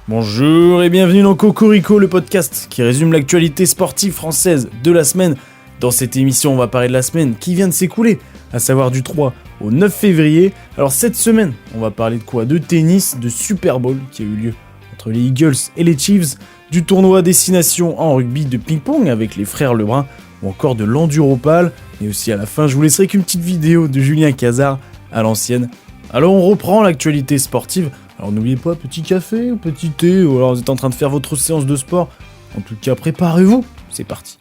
Bonjour et bienvenue dans Cocorico, le podcast qui résume l'actualité sportive française de la semaine. Dans cette émission, on va parler de la semaine qui vient de s'écouler, à savoir du 3 au 9 février. Alors cette semaine, on va parler de quoi? De tennis, de Super Bowl qui a eu lieu entre les Eagles et les Chiefs, du tournoi destination en rugby de ping-pong avec les frères Lebrun, ou encore de l'enduropal. Et aussi à la fin, je vous laisserai qu'une petite vidéo de Julien Cazard à l'ancienne. Alors on reprend l'actualité sportive. Alors n'oubliez pas, petit café ou petit thé, ou alors vous êtes en train de faire votre séance de sport. En tout cas, préparez-vous, c'est parti.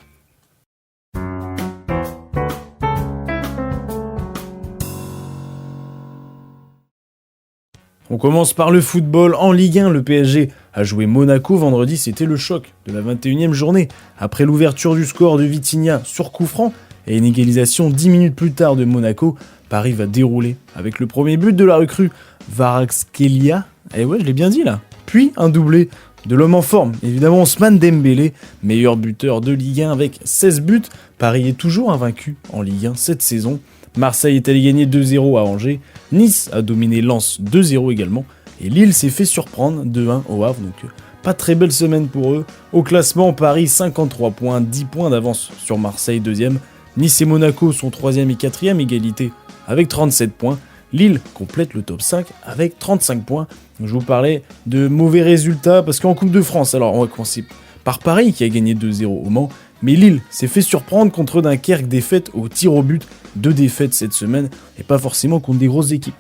On commence par le football en Ligue 1. Le PSG a joué Monaco vendredi, c'était le choc de la 21e journée. Après l'ouverture du score de Vitinha sur coup franc et une égalisation 10 minutes plus tard de Monaco, Paris va dérouler avec le premier but de la recrue Kvaratskhelia. Et ouais, je l'ai bien dit là. Puis un doublé de l'homme en forme, évidemment Ousmane Dembélé, meilleur buteur de Ligue 1 avec 16 buts. Paris est toujours invaincu en Ligue 1 cette saison. Marseille est allé gagner 2-0 à Angers. Nice a dominé Lens 2-0 également. Et Lille s'est fait surprendre 2-1 au Havre. Donc pas très belle semaine pour eux. Au classement, Paris 53 points, 10 points d'avance sur Marseille 2e. Nice et Monaco sont 3e et 4e, égalité avec 37 points. Lille complète le top 5 avec 35 points. Donc, je vous parlais de mauvais résultats parce qu'en Coupe de France, alors on va commencer par Paris qui a gagné 2-0 au Mans. Mais Lille s'est fait surprendre contre Dunkerque, défaite au tir au but. 2 défaites cette semaine et pas forcément contre des grosses équipes.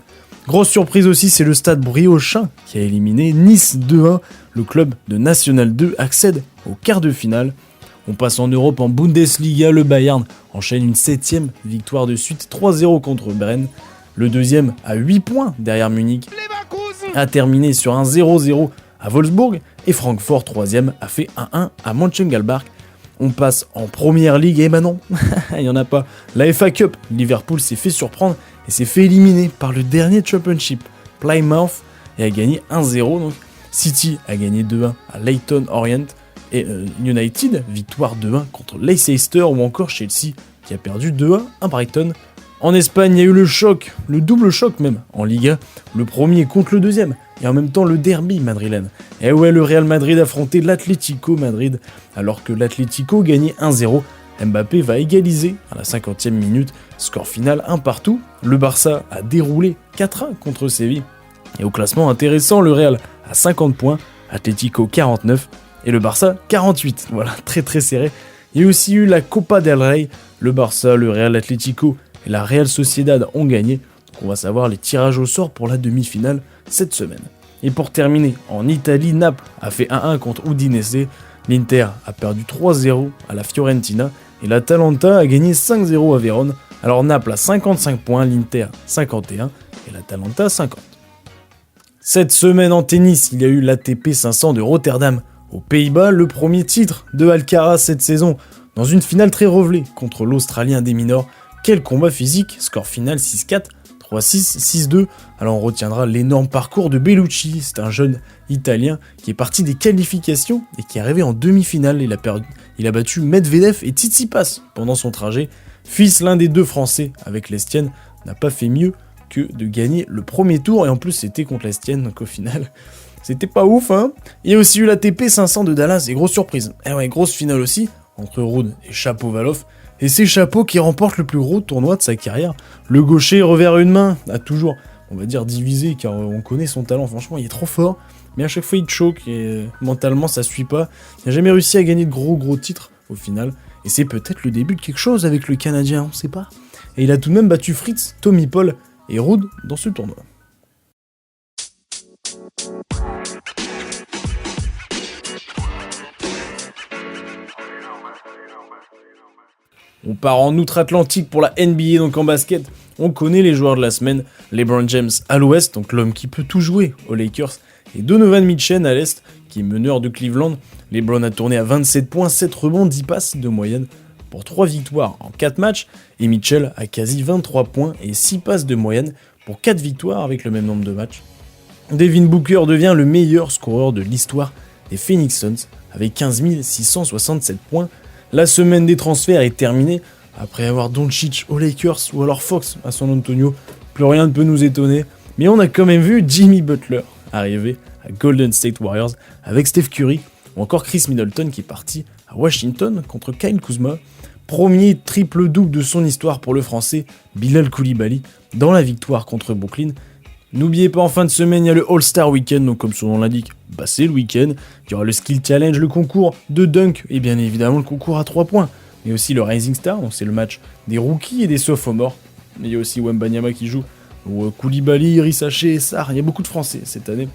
Grosse surprise aussi, c'est le Stade Briochin qui a éliminé Nice 2-1. Le club de National 2 accède au quart de finale. On passe en Europe en Bundesliga, le Bayern enchaîne une 7e victoire de suite, 3-0 contre Brennes. Le deuxième à 8 points derrière Munich a terminé sur un 0-0 à Wolfsburg et Francfort 3e a fait 1-1 à Mönchengladbach. On passe en Première Ligue et non, il n'y en a pas. La FA Cup, Liverpool s'est fait surprendre et s'est fait éliminer par le dernier Championship, Plymouth, et a gagné 1-0. Donc City a gagné 2-1 à Leyton Orient et United, victoire 2-1 contre Leicester ou encore Chelsea qui a perdu 2-1 à Brighton. En Espagne, il y a eu le choc, le double choc même, en Liga, le premier contre le deuxième, et en même temps le derby madrilène. Et ouais, le Real Madrid affrontait l'Atlético Madrid, alors que l'Atlético gagnait 1-0. Mbappé va égaliser à la 50e minute, score final 1 partout. Le Barça a déroulé 4-1 contre Séville. Et au classement intéressant, le Real a 50 points, Atlético 49, et le Barça 48. Voilà, très très serré. Il y a aussi eu la Copa del Rey, le Barça, le Real Atlético et la Real Sociedad ont gagné. Donc on va savoir les tirages au sort pour la demi-finale cette semaine. Et pour terminer, en Italie, Naples a fait 1-1 contre Udinese, l'Inter a perdu 3-0 à la Fiorentina et l'Atalanta a gagné 5-0 à Vérone. Alors Naples a 55 points, l'Inter 51 et l'Atalanta 50. Cette semaine en tennis, il y a eu l'ATP 500 de Rotterdam aux Pays-Bas, le premier titre de Alcaraz cette saison, dans une finale très revelée contre l'Australien des Minors. Quel combat physique, score final 6-4, 3-6, 6-2. Alors on retiendra l'énorme parcours de Bellucci, c'est un jeune italien qui est parti des qualifications et qui est arrivé en demi-finale. Il a battu Medvedev et Tsitsipas pendant son trajet. Fils l'un des deux Français avec l'Estienne, n'a pas fait mieux que de gagner le premier tour et en plus c'était contre l'Estienne, donc au final c'était pas ouf hein. Il y a aussi eu l'ATP 500 de Dallas et grosse surprise. Et ouais, grosse finale aussi entre Ruud et Shapovalov. Et c'est Chapeau qui remporte le plus gros tournoi de sa carrière. Le gaucher revers une main a toujours, on va dire, divisé car on connaît son talent, franchement il est trop fort. Mais à chaque fois il choque et mentalement ça suit pas. Il n'a jamais réussi à gagner de gros titres au final. Et c'est peut-être le début de quelque chose avec le Canadien, on sait pas. Et il a tout de même battu Fritz, Tommy Paul et Ruud dans ce tournoi. On part en outre-Atlantique pour la NBA, donc en basket. On connaît les joueurs de la semaine. LeBron James à l'ouest, donc l'homme qui peut tout jouer aux Lakers. Et Donovan Mitchell à l'est, qui est meneur de Cleveland. LeBron a tourné à 27 points, 7 rebonds, 10 passes de moyenne pour 3 victoires en 4 matchs. Et Mitchell a quasi 23 points et 6 passes de moyenne pour 4 victoires avec le même nombre de matchs. Devin Booker devient le meilleur scoreur de l'histoire des Phoenix Suns avec 15 667 points. La semaine des transferts est terminée. Après avoir Doncic aux Lakers ou alors Fox à San Antonio, plus rien ne peut nous étonner. Mais on a quand même vu Jimmy Butler arrivé à Golden State Warriors avec Steph Curry ou encore Chris Middleton qui est parti à Washington contre Kyle Kuzma. Premier triple-double de son histoire pour le français Bilal Coulibaly dans la victoire contre Brooklyn. N'oubliez pas, en fin de semaine, il y a le All-Star Weekend, donc comme son nom l'indique, c'est le week-end. Il y aura le Skill Challenge, le concours de dunk et bien évidemment le concours à 3 points. Mais aussi le Rising Star, donc c'est le match des rookies et des sophomores. Mais il y a aussi Wembanyama qui joue, ou Coulibaly, Rissaché, Sarr, il y a beaucoup de Français cette année.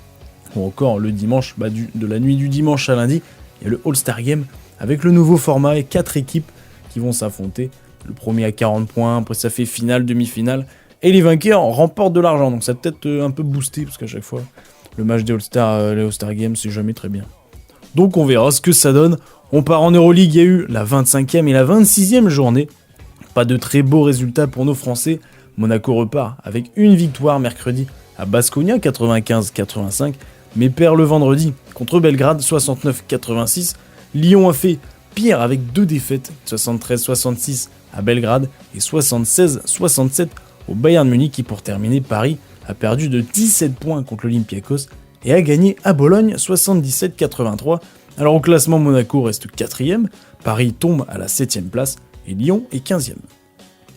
Ou encore le dimanche, de la nuit du dimanche à lundi, il y a le All-Star Game avec le nouveau format et 4 équipes qui vont s'affronter. Le premier à 40 points, après ça fait finale, demi-finale. Et les vainqueurs remportent de l'argent, donc ça peut être un peu boosté, parce qu'à chaque fois, le match des All-Star, les All-Star Games, c'est jamais très bien. Donc on verra ce que ça donne. On part en Euroleague, il y a eu la 25e et la 26e journée. Pas de très beaux résultats pour nos Français. Monaco repart avec une victoire mercredi à Baskonia, 95-85, mais perd le vendredi contre Belgrade, 69-86. Lyon a fait pire avec 2 défaites, 73-66 à Belgrade et 76-67 au Bayern Munich, qui pour terminer, Paris a perdu de 17 points contre l'Olympiakos et a gagné à Bologne 77-83. Alors au classement, Monaco reste 4ème, Paris tombe à la 7ème place et Lyon est 15ème.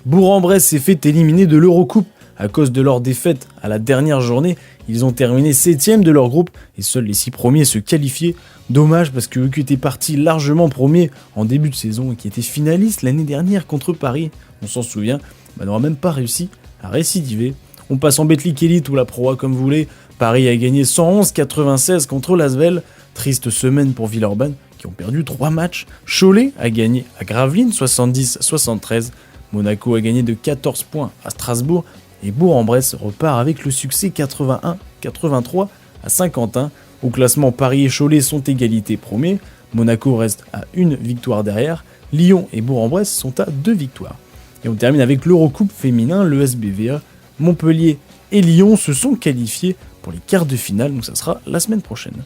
Bourg-en-Bresse s'est fait éliminer de l'Eurocoupe à cause de leur défaite à la dernière journée. Ils ont terminé 7ème de leur groupe et seuls les 6 premiers se qualifiaient. Dommage, parce que eux qui étaient partis largement premiers en début de saison et qui étaient finalistes l'année dernière contre Paris, on s'en souvient, n'aura même pas réussi à récidiver. On passe en Betclic Elite ou la Pro A comme vous voulez. Paris a gagné 111-96 contre l'Asvel. Triste semaine pour Villeurbanne qui ont perdu 3 matchs. Cholet a gagné à Gravelines 70-73. Monaco a gagné de 14 points à Strasbourg. Et Bourg-en-Bresse repart avec le succès 81-83 à Saint-Quentin. Au classement, Paris et Cholet sont égalité premiers. Monaco reste à 1 victoire derrière. Lyon et Bourg-en-Bresse sont à 2 victoires. Et on termine avec l'Eurocoupe féminin, le SBVA. Montpellier et Lyon se sont qualifiés pour les quarts de finale, donc ça sera la semaine prochaine.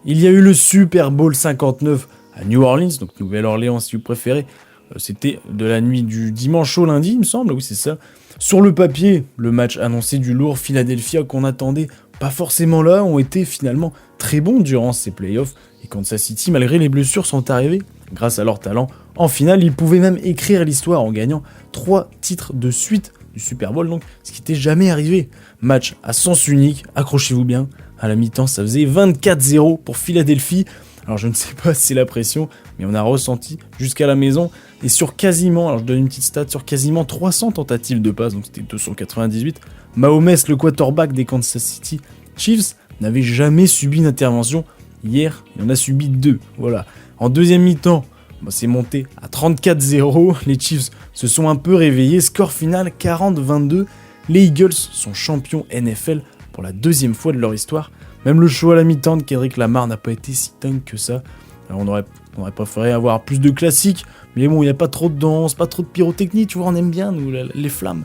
Il y a eu le Super Bowl 59 à New Orleans, donc Nouvelle-Orléans si vous préférez. C'était de la nuit du dimanche au lundi, il me semble, oui c'est ça. Sur le papier, le match annoncé du lourd Philadelphia qu'on attendait pas forcément là, ont été finalement très bons durant ces playoffs. Et Kansas City, malgré les blessures, sont arrivés grâce à leur talent. En finale, ils pouvaient même écrire l'histoire en gagnant 3 titres de suite du Super Bowl, donc ce qui n'était jamais arrivé. Match à sens unique, accrochez-vous bien. À la mi-temps, ça faisait 24-0 pour Philadelphie. Alors je ne sais pas si c'est la pression, mais on a ressenti jusqu'à la maison. Et sur quasiment, alors je donne une petite stat, sur quasiment 300 tentatives de passe, donc c'était 298, Mahomes, le quarterback des Kansas City Chiefs, n'avait jamais subi une intervention. Hier, il en a subi 2. Voilà. En deuxième mi-temps, c'est monté à 34-0. Les Chiefs se sont un peu réveillés. Score final 40-22. Les Eagles sont champions NFL pour la 2e fois de leur histoire. Même le show à la mi-temps de Kendrick Lamar n'a pas été si dingue que ça. Alors on aurait préféré avoir plus de classiques, mais bon, il n'y a pas trop de danse, pas trop de pyrotechnie, tu vois, on aime bien, nous, les flammes.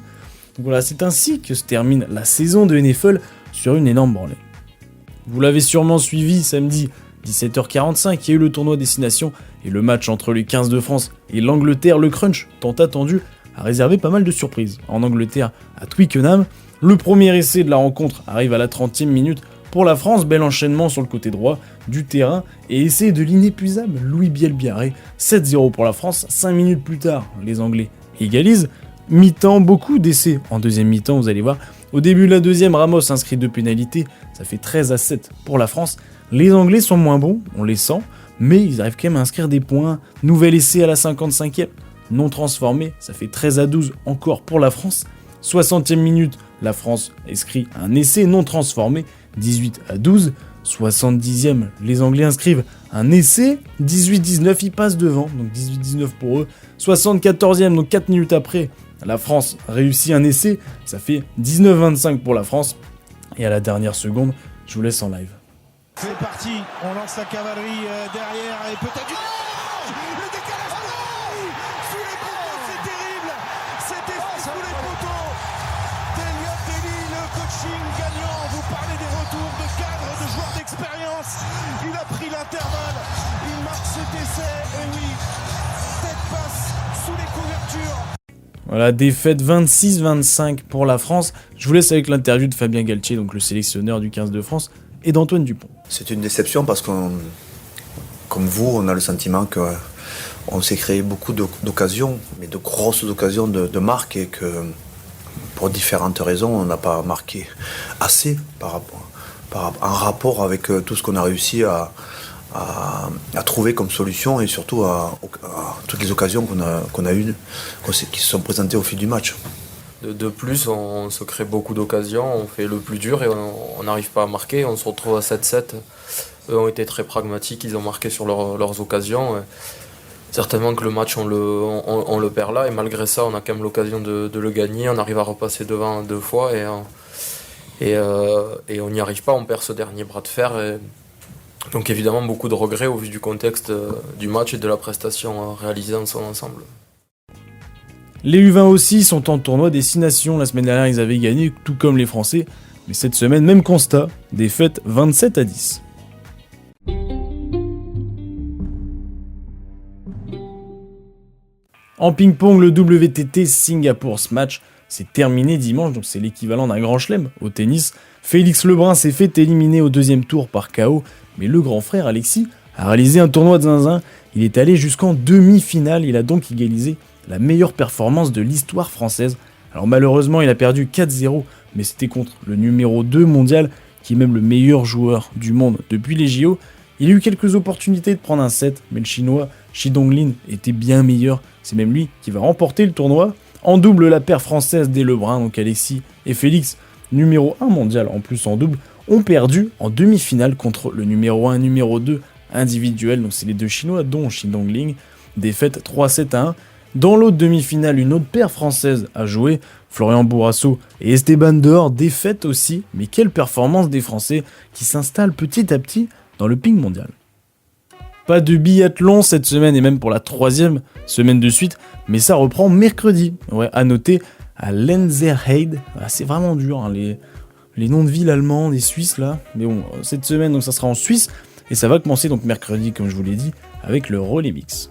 Donc voilà, c'est ainsi que se termine la saison de NFL sur une énorme branlée. Vous l'avez sûrement suivi samedi, 17h45, il y a eu le tournoi Destination et le match entre les 15 de France et l'Angleterre, le crunch tant attendu, a réservé pas mal de surprises. En Angleterre, à Twickenham, le premier essai de la rencontre arrive à la 30e minute. Pour la France, bel enchaînement sur le côté droit du terrain et essai de l'inépuisable Louis Bielbiarré. 7-0 pour la France, 5 minutes plus tard, les Anglais égalisent. Mi-temps, beaucoup d'essais en deuxième mi-temps, vous allez voir. Au début de la deuxième, Ramos inscrit 2 pénalités, ça fait 13-7 pour la France. Les Anglais sont moins bons, on les sent, mais ils arrivent quand même à inscrire des points. Nouvel essai à la 55e, non transformé, ça fait 13-12 encore pour la France. 60e minute, la France inscrit un essai non transformé, 18-12. 70e, les Anglais inscrivent un essai, 18-19, ils passent devant, donc 18-19 pour eux. 74e, donc 4 minutes après, la France réussit un essai, ça fait 19-25 pour la France. Et à la dernière seconde, je vous laisse en live. C'est parti, on lance la cavalerie derrière et peut-être du... Le décalage sous les poteaux, c'est terrible. C'était sous les poteaux. Elliot Daly, le coaching gagnant. Vous parlez des retours de cadres, de joueurs d'expérience. Il a pris l'intervalle, il marque cet essai et oui, tête passe sous les couvertures. Voilà, défaite 26-25 pour la France. Je vous laisse avec l'interview de Fabien Galtier, donc le sélectionneur du 15 de France, et d'Antoine Dupont. C'est une déception parce que, comme vous, on a le sentiment qu'on s'est créé beaucoup d'occasions, mais de grosses occasions de marque, et que pour différentes raisons, on n'a pas marqué assez en rapport avec tout ce qu'on a réussi à trouver comme solution, et surtout à toutes les occasions qu'on a eues, qui se sont présentées au fil du match. De plus, on se crée beaucoup d'occasions, on fait le plus dur et on n'arrive pas à marquer. On se retrouve à 7-7. Eux ont été très pragmatiques, ils ont marqué sur leurs occasions. Certainement que le match, on le perd là, et malgré ça, on a quand même l'occasion de le gagner. On arrive à repasser devant 2 fois et on n'y arrive pas, on perd ce dernier bras de fer. Donc évidemment, beaucoup de regrets au vu du contexte du match et de la prestation réalisée dans son ensemble. Les U20 aussi sont en tournoi Destination. La semaine dernière, ils avaient gagné, tout comme les Français. Mais cette semaine, même constat, défaite 27-10. En ping-pong, le WTT Singapour Smash s'est terminé dimanche, donc c'est l'équivalent d'un grand chelem au tennis. Félix Lebrun s'est fait éliminer au 2e tour par KO, mais le grand frère Alexis a réalisé un tournoi de zinzin. Il est allé jusqu'en demi-finale, il a donc égalisé la meilleure performance de l'histoire française. Alors malheureusement, il a perdu 4-0, mais c'était contre le numéro 2 mondial, qui est même le meilleur joueur du monde depuis les JO. Il a eu quelques opportunités de prendre un set, mais le chinois Shi Donglin était bien meilleur. C'est même lui qui va remporter le tournoi. En double, la paire française des Lebrun, donc Alexis et Félix, numéro 1 mondial en plus en double, ont perdu en demi-finale contre le numéro 1 et numéro 2 individuel. Donc c'est les deux chinois, dont Shi Donglin. Défaite 3-7-1. Dans l'autre demi-finale, une autre paire française a joué, Florian Bourrasso et Esteban Dehors, défaite aussi, mais quelle performance des Français qui s'installent petit à petit dans le ping mondial. Pas de biathlon cette semaine, et même pour la 3e semaine de suite, mais ça reprend mercredi. Ouais, à noter à Lenzerheide, c'est vraiment dur, hein, les noms de villes allemands, des Suisses là, mais bon, cette semaine donc ça sera en Suisse, et ça va commencer donc mercredi, comme je vous l'ai dit, avec le relais mix.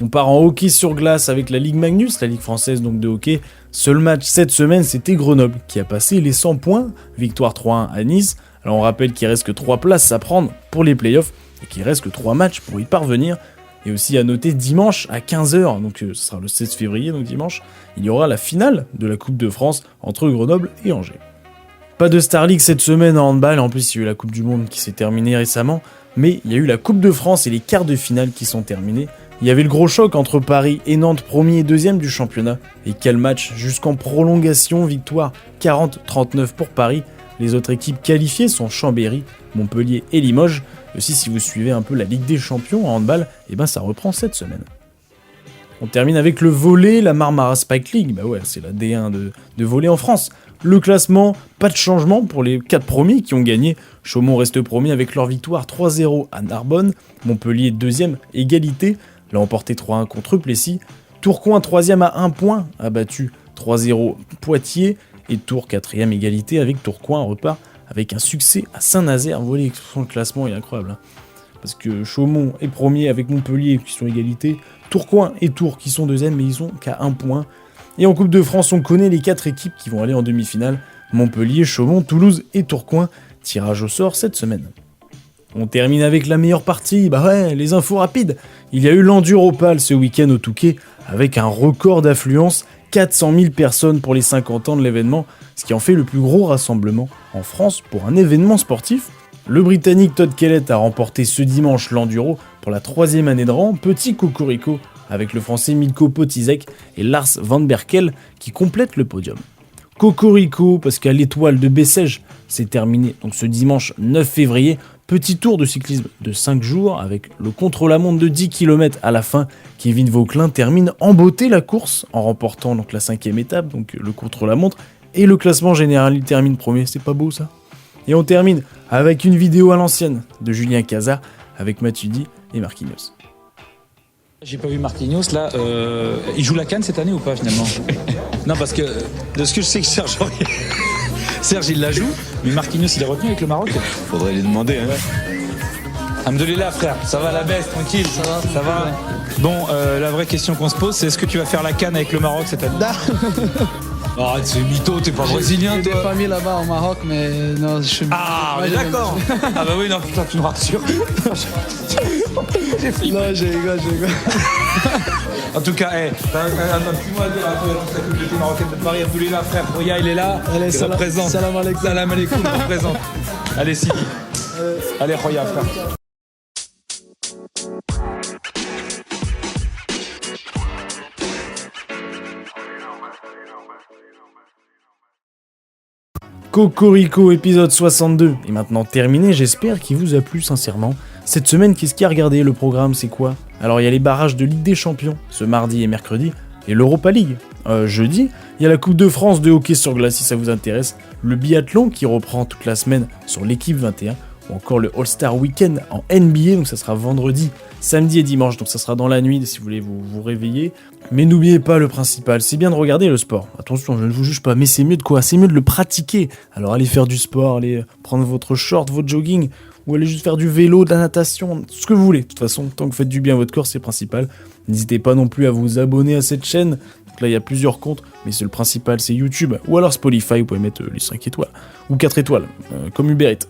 On part en hockey sur glace avec la Ligue Magnus, la Ligue française donc de hockey. Seul match cette semaine, c'était Grenoble qui a passé les 100 points, victoire 3-1 à Nice. Alors on rappelle qu'il reste que 3 places à prendre pour les playoffs et qu'il reste que 3 matchs pour y parvenir. Et aussi à noter dimanche à 15h, donc ce sera le 16 février, donc dimanche, il y aura la finale de la Coupe de France entre Grenoble et Angers. Pas de Star League cette semaine en handball, en plus il y a eu la Coupe du Monde qui s'est terminée récemment, mais il y a eu la Coupe de France et les quarts de finale qui sont terminés. Il y avait le gros choc entre Paris et Nantes, 1er et 2e du championnat. Et quel match jusqu'en prolongation, victoire 40-39 pour Paris. Les autres équipes qualifiées sont Chambéry, Montpellier et Limoges. Et aussi si vous suivez un peu la Ligue des Champions en handball, et ben ça reprend cette semaine. On termine avec le volley, la Marmara Spike League. Bah ouais, c'est la D1 de volley en France. Le classement, pas de changement pour les 4 premiers qui ont gagné. Chaumont reste premier avec leur victoire 3-0 à Narbonne. Montpellier 2e, égalité. L'a emporté 3-1 contre Plessis. Tourcoing 3e à 1 point, a battu 3-0 Poitiers. Et Tours 4e, égalité avec Tourcoing, repart avec un succès à Saint-Nazaire. Vous voyez, le classement est incroyable. Hein. Parce que Chaumont est premier avec Montpellier qui sont égalité. Tourcoing et Tours qui sont 2e, mais ils sont qu'à 1 point. Et en Coupe de France, on connaît les 4 équipes qui vont aller en demi-finale. Montpellier, Chaumont, Toulouse et Tourcoing. Tirage au sort cette semaine. On termine avec la meilleure partie, bah ouais, les infos rapides. Il y a eu l'Enduropal ce week-end au Touquet, avec un record d'affluence, 400 000 personnes pour les 50 ans de l'événement, ce qui en fait le plus gros rassemblement en France pour un événement sportif. Le Britannique Todd Kellett a remporté ce dimanche l'Enduro pour la 3e année de rang, petit cocorico avec le Français Milko Potizek et Lars Van Berkel qui complètent le podium. Cocorico parce qu'à l'Étoile de Bessèges, c'est terminé donc ce dimanche 9 février, petit tour de cyclisme de 5 jours avec le contre-la-montre de 10 km à la fin. Kevin Vauquelin termine en beauté la course en remportant donc la 5e étape, donc le contre-la-montre, et le classement général, il termine premier, c'est pas beau ça? Et on termine avec une vidéo à l'ancienne de Julien Cazard avec Matuidi et Marquinhos. J'ai pas vu Marquinhos là, il joue la CAN cette année ou pas finalement? Non parce que de ce que je sais que Serge il la joue, mais Marquinhos il est retenu avec le Maroc. Faudrait lui demander hein. Hamdoulilah frère, ça va la baisse, tranquille, ça va. Bon, la vraie question qu'on se pose, c'est est-ce que tu vas faire la CAN avec le Maroc cette année? Arrête, c'est mytho, t'es pas brésilien, J'ai des toi. familles là-bas au Maroc, mais non, je suis... Ah, mais d'accord. Ah bah oui, non, putain, tu me rassures. Non, je rigole. En tout cas, t'as un petit mot à dire à toute la communauté marocaine de Paris. Abdoulila, frère, Roya, il est là. Allez, il représente. salam alaikum. Salam alaikum, il représente. Allez, Sidi. Allez, Roya, frère. Cocorico épisode 62 est maintenant terminé, j'espère qu'il vous a plu sincèrement. Cette semaine, qu'est-ce qu'il y a à regarder? Le programme, c'est quoi? Alors il y a les barrages de Ligue des Champions, ce mardi et mercredi, et l'Europa League. Jeudi, il y a la Coupe de France de hockey sur glace si ça vous intéresse, le biathlon qui reprend toute la semaine sur l'équipe 21, ou encore le All-Star Weekend en NBA, donc ça sera vendredi, samedi et dimanche, donc ça sera dans la nuit si vous voulez vous réveiller. Mais n'oubliez pas le principal, c'est bien de regarder le sport. Attention, je ne vous juge pas, mais c'est mieux de quoi? C'est mieux de le pratiquer. Alors allez faire du sport, allez prendre votre short, votre jogging, ou allez juste faire du vélo, de la natation, ce que vous voulez. De toute façon, tant que vous faites du bien à votre corps, c'est principal. N'hésitez pas non plus à vous abonner à cette chaîne. Donc là, il y a plusieurs comptes, mais c'est le principal, c'est YouTube, ou alors Spotify, vous pouvez mettre les 5 étoiles, ou 4 étoiles, comme Uber Eats.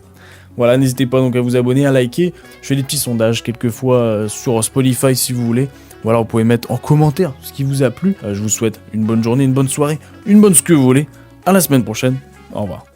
Voilà, n'hésitez pas donc à vous abonner, à liker. Je fais des petits sondages quelquefois sur Spotify si vous voulez. Voilà, vous pouvez mettre en commentaire ce qui vous a plu. Je vous souhaite une bonne journée, une bonne soirée, une bonne ce que vous voulez. À la semaine prochaine. Au revoir.